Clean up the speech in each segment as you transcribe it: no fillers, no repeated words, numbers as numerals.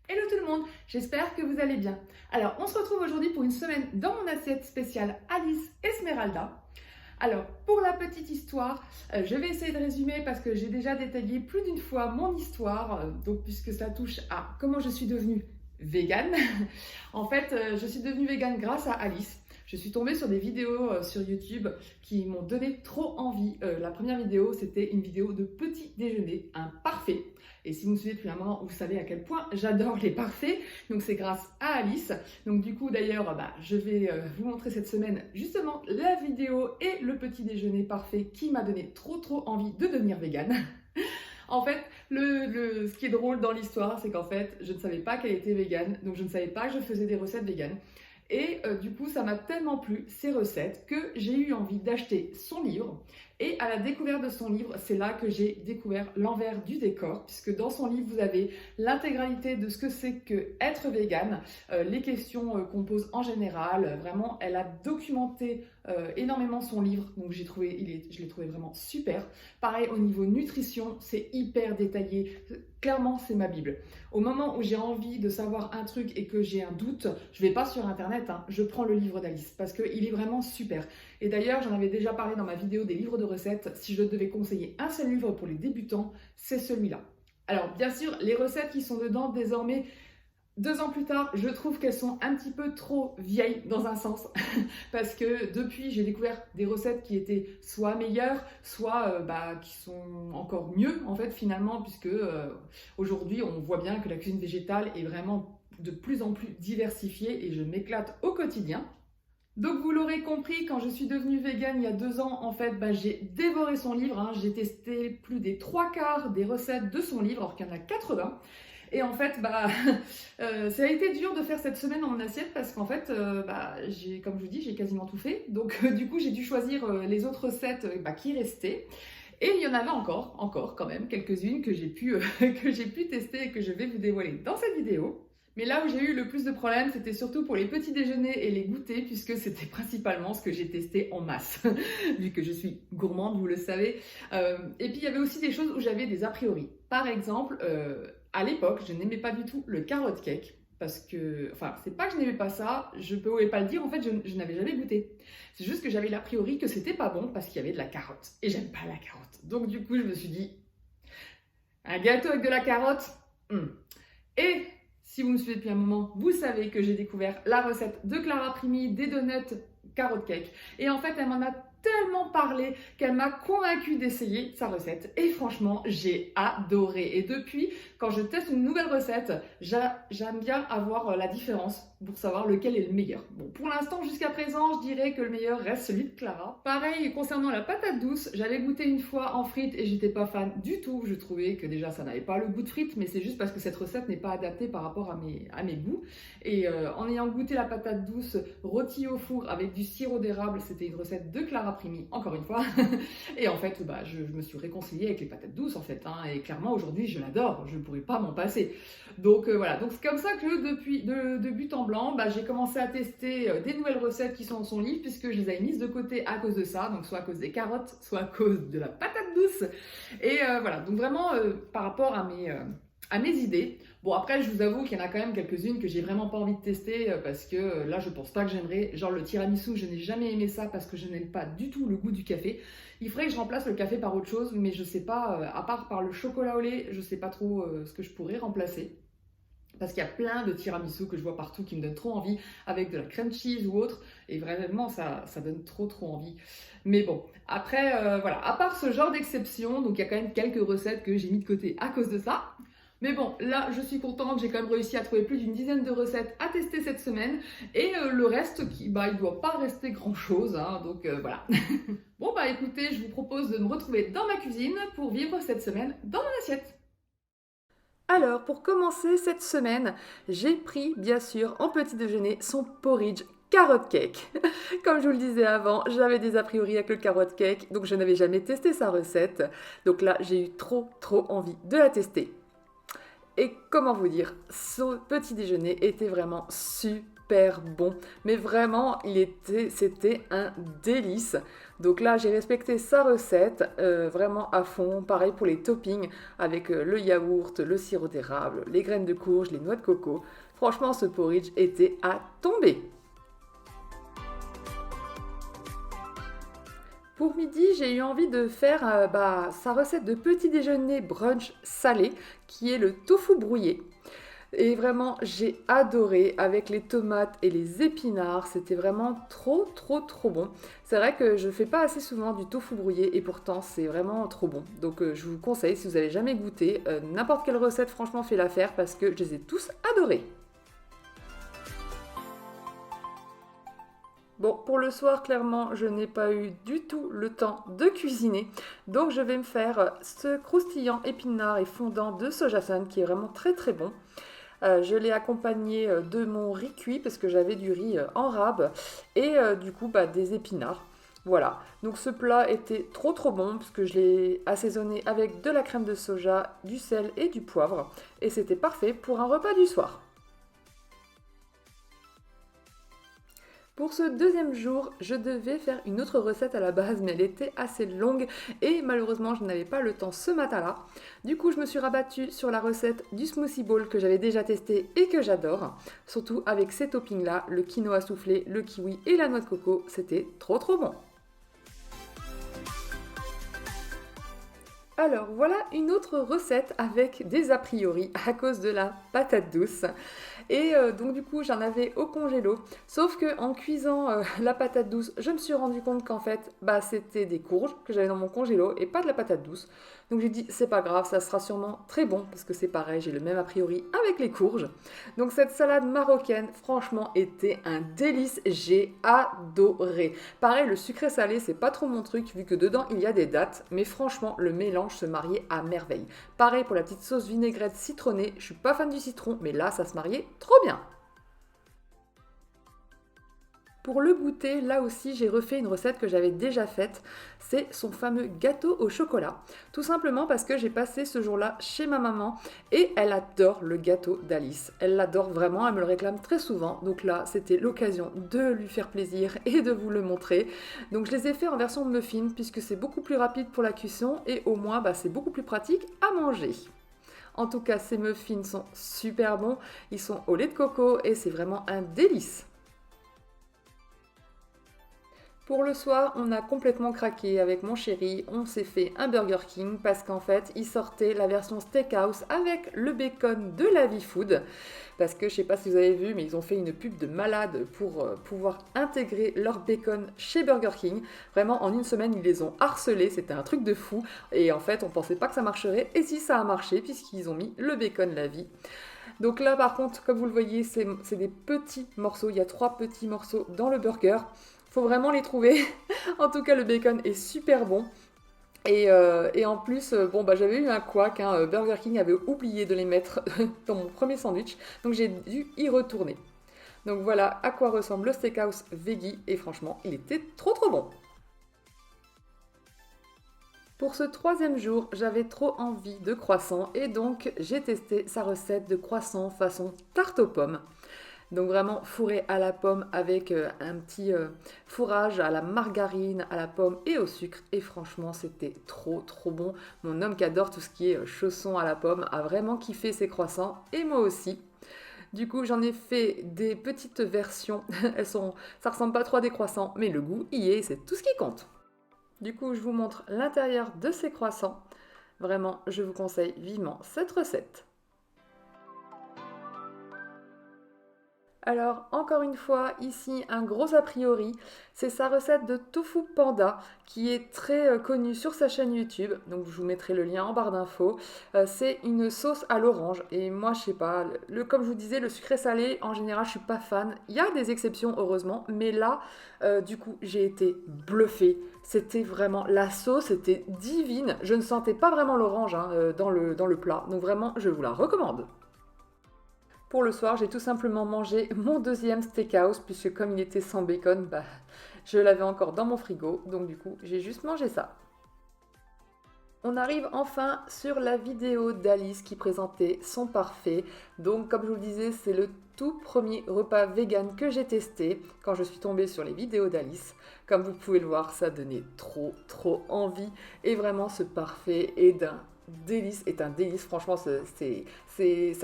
Hello tout le monde, j'espère que vous allez bien. Alors, on se retrouve aujourd'hui pour une semaine dans mon assiette spéciale Alice Esmeralda. Alors, pour la petite histoire, je vais essayer de résumer parce que j'ai déjà détaillé plus d'une fois mon histoire, donc puisque ça touche à comment je suis devenue végane. En fait, je suis devenue végane grâce à Alice. Je suis tombée sur des vidéos sur YouTube qui m'ont donné trop envie. La première vidéo, c'était une vidéo de petit déjeuner, un parfait. Et si vous me suivez depuis un moment, vous savez à quel point j'adore les parfaits. Donc c'est grâce à Alice. Donc du coup d'ailleurs, je vais vous montrer cette semaine justement la vidéo et le petit déjeuner parfait qui m'a donné trop envie de devenir végane. En fait, ce qui est drôle dans l'histoire, c'est qu'en fait, je ne savais pas qu'elle était végane. Donc je ne savais pas que je faisais des recettes véganes. Et du coup, ça m'a tellement plu, ces recettes, que j'ai eu envie d'acheter son livre. Et à la découverte de son livre, c'est là que j'ai découvert l'envers du décor, puisque dans son livre, vous avez l'intégralité de ce que c'est que être végane, les questions qu'on pose en général. Vraiment, elle a documenté énormément son livre, donc je l'ai trouvé vraiment super. Pareil, au niveau nutrition, c'est hyper détaillé. Clairement, c'est ma Bible. Au moment où j'ai envie de savoir un truc et que j'ai un doute, je ne vais pas sur Internet, je prends le livre d'Alice parce qu'il est vraiment super. Et d'ailleurs, j'en avais déjà parlé dans ma vidéo des livres de recettes. Si je devais conseiller un seul livre pour les débutants, c'est celui-là. Alors, bien sûr, les recettes qui sont dedans, désormais, 2 ans plus tard, je trouve qu'elles sont un petit peu trop vieilles dans un sens parce que depuis, j'ai découvert des recettes qui étaient soit meilleures, soit qui sont encore mieux en fait finalement puisque aujourd'hui, on voit bien que la cuisine végétale est vraiment de plus en plus diversifiée et je m'éclate au quotidien. Donc vous l'aurez compris, quand je suis devenue végane il y a 2 ans, en fait, j'ai dévoré son livre. J'ai testé plus des 3/4 des recettes de son livre, alors qu'il y en a 80. Et en fait, ça a été dur de faire cette semaine dans mon assiette parce qu'en fait, comme je vous dis, j'ai quasiment tout fait. Donc du coup, j'ai dû choisir les autres recettes qui restaient. Et il y en avait encore quand même quelques-unes que j'ai pu, que j'ai pu tester et que je vais vous dévoiler dans cette vidéo. Mais là où j'ai eu le plus de problèmes, c'était surtout pour les petits déjeuners et les goûters, puisque c'était principalement ce que j'ai testé en masse, vu que je suis gourmande, vous le savez. Et puis il y avait aussi des choses où j'avais des a priori. Par exemple, à l'époque, je n'aimais pas du tout le carrot cake. Parce que, c'est pas que je n'aimais pas ça, je peux pas le dire, en fait, je n'avais jamais goûté. C'est juste que j'avais l'a priori que c'était pas bon parce qu'il y avait de la carotte. Et j'aime pas la carotte. Donc du coup, je me suis dit, un gâteau avec de la carotte Et si vous me suivez depuis un moment, vous savez que j'ai découvert la recette de Clara Primi des donuts carrot cake. Et en fait, elle m'en a tellement parlé qu'elle m'a convaincue d'essayer sa recette. Et franchement, j'ai adoré. Et depuis, quand je teste une nouvelle recette, j'aime bien avoir la différence pour savoir lequel est le meilleur. Bon, pour l'instant, jusqu'à présent, je dirais que le meilleur reste celui de Clara. Pareil, concernant la patate douce, j'avais goûté une fois en frites et j'étais pas fan du tout. Je trouvais que déjà, ça n'avait pas le goût de frites, mais c'est juste parce que cette recette n'est pas adaptée par rapport à mes goûts. Et en ayant goûté la patate douce rôtie au four avec du sirop d'érable, c'était une recette de Clara Primi, encore une fois. Et en fait, je me suis réconciliée avec les patates douces, en fait. Et clairement, aujourd'hui, je l'adore. Je ne pourrais pas m'en passer. Donc voilà, donc c'est comme ça que depuis de but en blanc, j'ai commencé à tester des nouvelles recettes qui sont dans son livre, puisque je les avais mises de côté à cause de ça, donc soit à cause des carottes, soit à cause de la patate douce. Et voilà, donc vraiment, par rapport à mes idées. Bon, après, je vous avoue qu'il y en a quand même quelques-unes que j'ai vraiment pas envie de tester parce que là, je pense pas que j'aimerais. Genre le tiramisu, je n'ai jamais aimé ça parce que je n'aime pas du tout le goût du café. Il faudrait que je remplace le café par autre chose, mais je sais pas, à part par le chocolat au lait, je sais pas trop ce que je pourrais remplacer. Parce qu'il y a plein de tiramisu que je vois partout qui me donnent trop envie, avec de la crème cheese ou autre, et vraiment ça donne trop envie. Mais bon, après, voilà, à part ce genre d'exception, donc il y a quand même quelques recettes que j'ai mis de côté à cause de ça. Mais bon, là, je suis contente, j'ai quand même réussi à trouver plus d'une dizaine de recettes à tester cette semaine. Et le reste, il ne doit pas rester grand-chose, donc voilà. Bon, écoutez, je vous propose de me retrouver dans ma cuisine pour vivre cette semaine dans mon assiette. Alors, pour commencer cette semaine, j'ai pris, bien sûr, en petit déjeuner, son porridge carrot cake. Comme je vous le disais avant, j'avais des a priori avec le carrot cake, donc je n'avais jamais testé sa recette. Donc là, j'ai eu trop envie de la tester. Et comment vous dire, ce petit déjeuner était vraiment super bon. Mais vraiment, c'était un délice. Donc là, j'ai respecté sa recette vraiment à fond. Pareil pour les toppings avec le yaourt, le sirop d'érable, les graines de courge, les noix de coco. Franchement, ce porridge était à tomber. Pour midi, j'ai eu envie de faire sa recette de petit déjeuner brunch salé, qui est le tofu brouillé. Et vraiment, j'ai adoré avec les tomates et les épinards. C'était vraiment trop bon. C'est vrai que je ne fais pas assez souvent du tofu brouillé et pourtant c'est vraiment trop bon. Donc je vous conseille, si vous n'avez jamais goûté, n'importe quelle recette franchement fait l'affaire parce que je les ai tous adorés. Bon, pour le soir, clairement, je n'ai pas eu du tout le temps de cuisiner. Donc, je vais me faire ce croustillant épinard et fondant de sojasan qui est vraiment très bon. Je l'ai accompagné de mon riz cuit parce que j'avais du riz en rab et du coup des épinards. Voilà, donc ce plat était trop bon parce que je l'ai assaisonné avec de la crème de soja, du sel et du poivre et c'était parfait pour un repas du soir. Pour ce deuxième jour, je devais faire une autre recette à la base, mais elle était assez longue et malheureusement, je n'avais pas le temps ce matin-là. Du coup, je me suis rabattue sur la recette du smoothie bowl que j'avais déjà testé et que j'adore. Surtout avec ces toppings-là, le quinoa soufflé, le kiwi et la noix de coco, c'était trop bon. Alors voilà une autre recette avec des a priori à cause de la patate douce. Et donc du coup j'en avais au congélo. Sauf que en cuisant la patate douce, je me suis rendu compte qu'en fait c'était des courges que j'avais dans mon congélo et pas de la patate douce. Donc j'ai dit c'est pas grave, ça sera sûrement très bon parce que c'est pareil, j'ai le même a priori avec les courges. Donc cette salade marocaine franchement était un délice, j'ai adoré. Pareil le sucré salé c'est pas trop mon truc vu que dedans il y a des dattes, mais franchement le mélange se mariait à merveille. Pareil pour la petite sauce vinaigrette citronnée, je suis pas fan du citron mais là ça se mariait trop bien. Pour le goûter, là aussi, j'ai refait une recette que j'avais déjà faite. C'est son fameux gâteau au chocolat. Tout simplement parce que j'ai passé ce jour-là chez ma maman et elle adore le gâteau d'Alice. Elle l'adore vraiment, elle me le réclame très souvent. Donc là, c'était l'occasion de lui faire plaisir et de vous le montrer. Donc je les ai fait en version muffin puisque c'est beaucoup plus rapide pour la cuisson et au moins c'est beaucoup plus pratique à manger. En tout cas, ces muffins sont super bons. Ils sont au lait de coco et c'est vraiment un délice. Pour le soir, on a complètement craqué avec mon chéri. On s'est fait un Burger King parce qu'en fait, il sortait la version steakhouse avec le bacon de la Food. Parce que je sais pas si vous avez vu, mais ils ont fait une pub de malade pour pouvoir intégrer leur bacon chez Burger King. Vraiment, en une semaine, ils les ont harcelés. C'était un truc de fou. Et en fait, on pensait pas que ça marcherait. Et si ça a marché, puisqu'ils ont mis le bacon la vie. Donc là, par contre, comme vous le voyez, c'est des petits morceaux. Il y a 3 petits morceaux dans le burger. Faut vraiment les trouver. En tout cas, le bacon est super bon. Et en plus, j'avais eu un couac, hein, Burger King avait oublié de les mettre dans mon premier sandwich, donc j'ai dû y retourner. Donc voilà à quoi ressemble le steakhouse veggie, et franchement, il était trop bon. Pour ce troisième jour, j'avais trop envie de croissants, et donc j'ai testé sa recette de croissant façon tarte aux pommes. Donc vraiment fourré à la pomme avec un petit fourrage à la margarine, à la pomme et au sucre. Et franchement, c'était trop bon. Mon homme qui adore tout ce qui est chausson à la pomme a vraiment kiffé ses croissants et moi aussi. Du coup, j'en ai fait des petites versions. Ça ressemble pas trop à des croissants, mais le goût y est, c'est tout ce qui compte. Du coup, je vous montre l'intérieur de ces croissants. Vraiment, je vous conseille vivement cette recette. Alors, encore une fois, ici, un gros a priori, c'est sa recette de tofu panda qui est très connue sur sa chaîne YouTube. Donc, je vous mettrai le lien en barre d'infos. C'est une sauce à l'orange. Et moi, je sais pas, comme je vous disais, le sucré salé, en général, je suis pas fan. Il y a des exceptions, heureusement. Mais là, du coup, j'ai été bluffée. C'était vraiment, la sauce était divine. Je ne sentais pas vraiment l'orange hein, dans le plat. Donc, vraiment, je vous la recommande. Pour le soir, j'ai tout simplement mangé mon deuxième steakhouse, puisque comme il était sans bacon, bah, je l'avais encore dans mon frigo, donc du coup, j'ai juste mangé ça. On arrive enfin sur la vidéo d'Alice qui présentait son parfait. Donc, comme je vous le disais, c'est le tout premier repas vegan que j'ai testé quand je suis tombée sur les vidéos d'Alice. Comme vous pouvez le voir, ça donnait trop envie. Et vraiment, ce parfait est un délice. Franchement, ça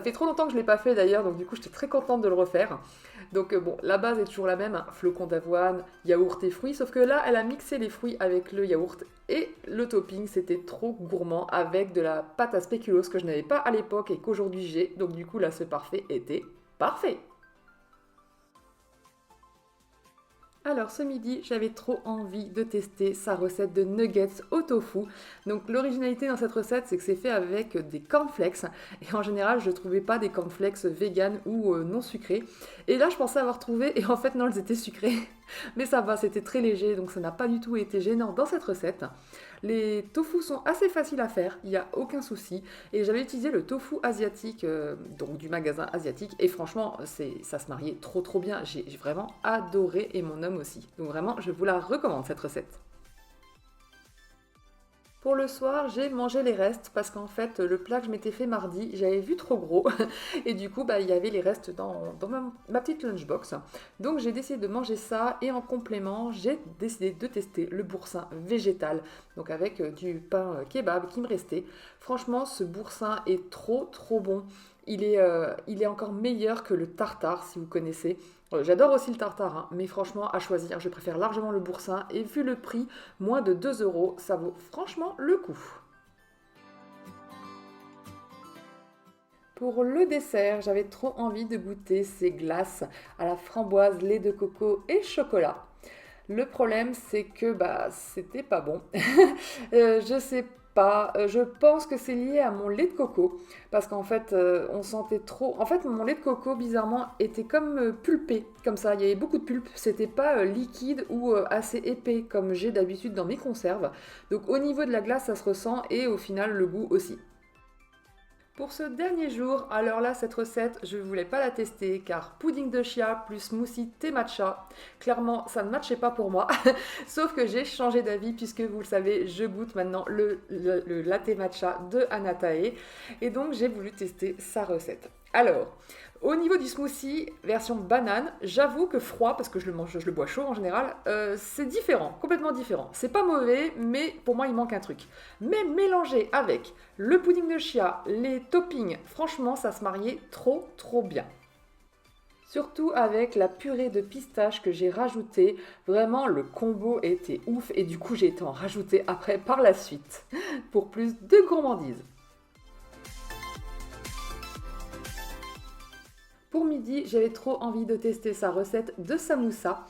fait trop longtemps que je ne l'ai pas fait d'ailleurs, donc du coup, j'étais très contente de le refaire. Donc bon, la base est toujours la même, hein, flocons d'avoine, yaourt et fruits, sauf que là, elle a mixé les fruits avec le yaourt et le topping, c'était trop gourmand avec de la pâte à spéculoos que je n'avais pas à l'époque et qu'aujourd'hui j'ai. Donc du coup, là, ce parfait était parfait. Alors ce midi, j'avais trop envie de tester sa recette de nuggets au tofu. Donc l'originalité dans cette recette, c'est que c'est fait avec des cornflakes. Et en général, je ne trouvais pas des cornflakes vegan ou non sucrés. Et là, je pensais avoir trouvé, et en fait non, elles étaient sucrées. Mais ça va, c'était très léger, donc ça n'a pas du tout été gênant dans cette recette. Les tofu sont assez faciles à faire, il n'y a aucun souci. Et j'avais utilisé le tofu asiatique, donc du magasin asiatique. Et franchement, ça se mariait trop bien. J'ai vraiment adoré et mon homme aussi. Donc vraiment, je vous la recommande cette recette. Pour le soir, j'ai mangé les restes parce qu'en fait, le plat que je m'étais fait mardi, j'avais vu trop gros. Et du coup, bah, il y avait les restes dans ma petite lunchbox. Donc j'ai décidé de manger ça et en complément, j'ai décidé de tester le boursin végétal. Donc avec du pain kebab qui me restait. Franchement, ce boursin est trop bon. Il est encore meilleur que le tartare si vous connaissez. J'adore aussi le tartare, hein, mais franchement, à choisir, je préfère largement le boursin. Et vu le prix, moins de 2 euros, ça vaut franchement le coup. Pour le dessert, j'avais trop envie de goûter ces glaces à la framboise, lait de coco et chocolat. Le problème, c'est que bah, c'était pas bon. Je sais pas, je pense que c'est lié à mon lait de coco, parce qu'en fait, on sentait trop. En fait, mon lait de coco, bizarrement, était comme pulpé, comme ça. Il y avait beaucoup de pulpe. C'était pas liquide ou assez épais comme j'ai d'habitude dans mes conserves. Donc, au niveau de la glace, ça se ressent et au final, le goût aussi. Pour ce dernier jour, alors là, cette recette, je ne voulais pas la tester car pudding de chia plus smoothie thé matcha, clairement, ça ne matchait pas pour moi. Sauf que j'ai changé d'avis puisque vous le savez, je goûte maintenant le latte matcha de Anatae et donc j'ai voulu tester sa recette. Alors, au niveau du smoothie, version banane, j'avoue que froid, parce que je le bois chaud en général, c'est différent, complètement différent. C'est pas mauvais, mais pour moi il manque un truc. Mais mélangé avec le pudding de chia, les toppings, franchement ça se mariait trop bien. Surtout avec la purée de pistache que j'ai rajoutée, vraiment le combo était ouf et du coup j'ai été en rajouter après par la suite pour plus de gourmandise. Pour midi, j'avais trop envie de tester sa recette de samoussa.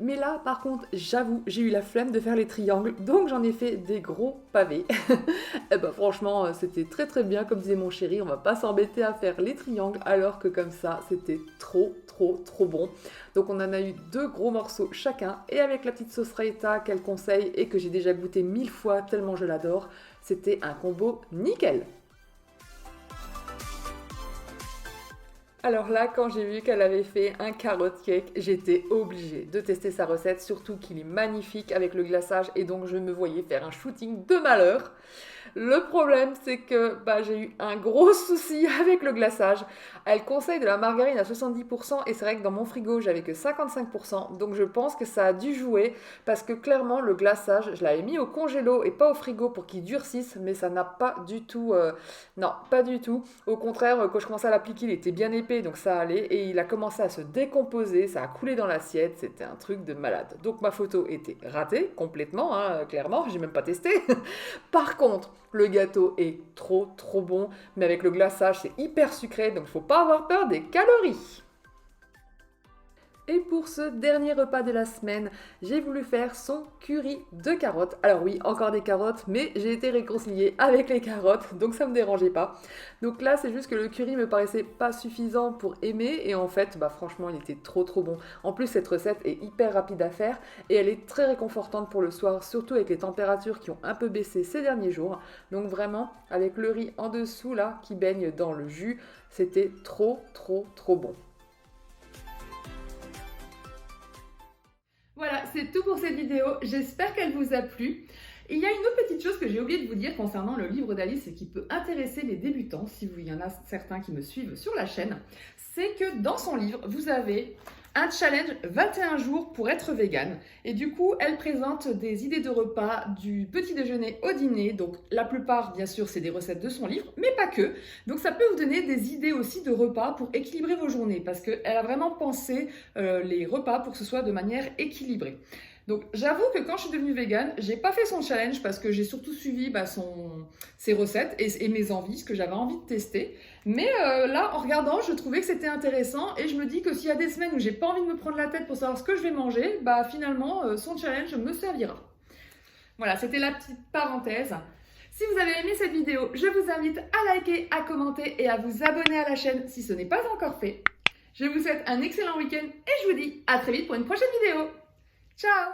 Mais là, par contre, j'avoue, j'ai eu la flemme de faire les triangles, donc j'en ai fait des gros pavés. Et ben franchement, c'était très bien, comme disait mon chéri, on va pas s'embêter à faire les triangles, alors que comme ça, c'était trop bon. Donc on en a eu 2 gros morceaux chacun, et avec la petite sauce raita qu'elle conseille et que j'ai déjà goûté 1000 fois tellement je l'adore, c'était un combo nickel. Alors là, quand j'ai vu qu'elle avait fait un carrot cake, j'étais obligée de tester sa recette, surtout qu'il est magnifique avec le glaçage et donc je me voyais faire un shooting de malheur. Le problème, c'est que bah, j'ai eu un gros souci avec le glaçage. Elle conseille de la margarine à 70% et c'est vrai que dans mon frigo, j'avais que 55%. Donc je pense que ça a dû jouer parce que clairement, le glaçage, je l'avais mis au congélo et pas au frigo pour qu'il durcisse, mais ça n'a pas du tout... non, pas du tout. Au contraire, quand je commençais à l'appliquer, il était bien épais, donc ça allait. Et il a commencé à se décomposer, ça a coulé dans l'assiette, c'était un truc de malade. Donc ma photo était ratée complètement, hein, clairement, j'ai même pas testé. Par contre, le gâteau est trop bon, mais avec le glaçage, c'est hyper sucré, donc il ne faut pas avoir peur des calories. Et pour ce dernier repas de la semaine, j'ai voulu faire son curry de carottes. Alors oui, encore des carottes, mais j'ai été réconciliée avec les carottes, donc ça me dérangeait pas. Donc là, c'est juste que le curry me paraissait pas suffisant pour aimer, et en fait, franchement, il était trop bon. En plus, cette recette est hyper rapide à faire, et elle est très réconfortante pour le soir, surtout avec les températures qui ont un peu baissé ces derniers jours. Donc vraiment, avec le riz en dessous là, qui baigne dans le jus, c'était trop bon. Voilà, c'est tout pour cette vidéo. J'espère qu'elle vous a plu. Il y a une autre petite chose que j'ai oublié de vous dire concernant le livre d'Alice et qui peut intéresser les débutants, si il y en a certains qui me suivent sur la chaîne, c'est que dans son livre, vous avez un challenge 21 jours pour être vegan. Et du coup, elle présente des idées de repas du petit déjeuner au dîner. Donc la plupart, bien sûr, c'est des recettes de son livre, mais pas que. Donc ça peut vous donner des idées aussi de repas pour équilibrer vos journées, parce qu'elle a vraiment pensé les repas pour que ce soit de manière équilibrée. Donc j'avoue que quand je suis devenue végane, j'ai pas fait son challenge parce que j'ai surtout suivi ses recettes et mes envies, ce que j'avais envie de tester. Mais là, en regardant, je trouvais que c'était intéressant et je me dis que s'il y a des semaines où j'ai pas envie de me prendre la tête pour savoir ce que je vais manger, finalement, son challenge me servira. Voilà, c'était la petite parenthèse. Si vous avez aimé cette vidéo, je vous invite à liker, à commenter et à vous abonner à la chaîne si ce n'est pas encore fait. Je vous souhaite un excellent week-end et je vous dis à très vite pour une prochaine vidéo. Ciao!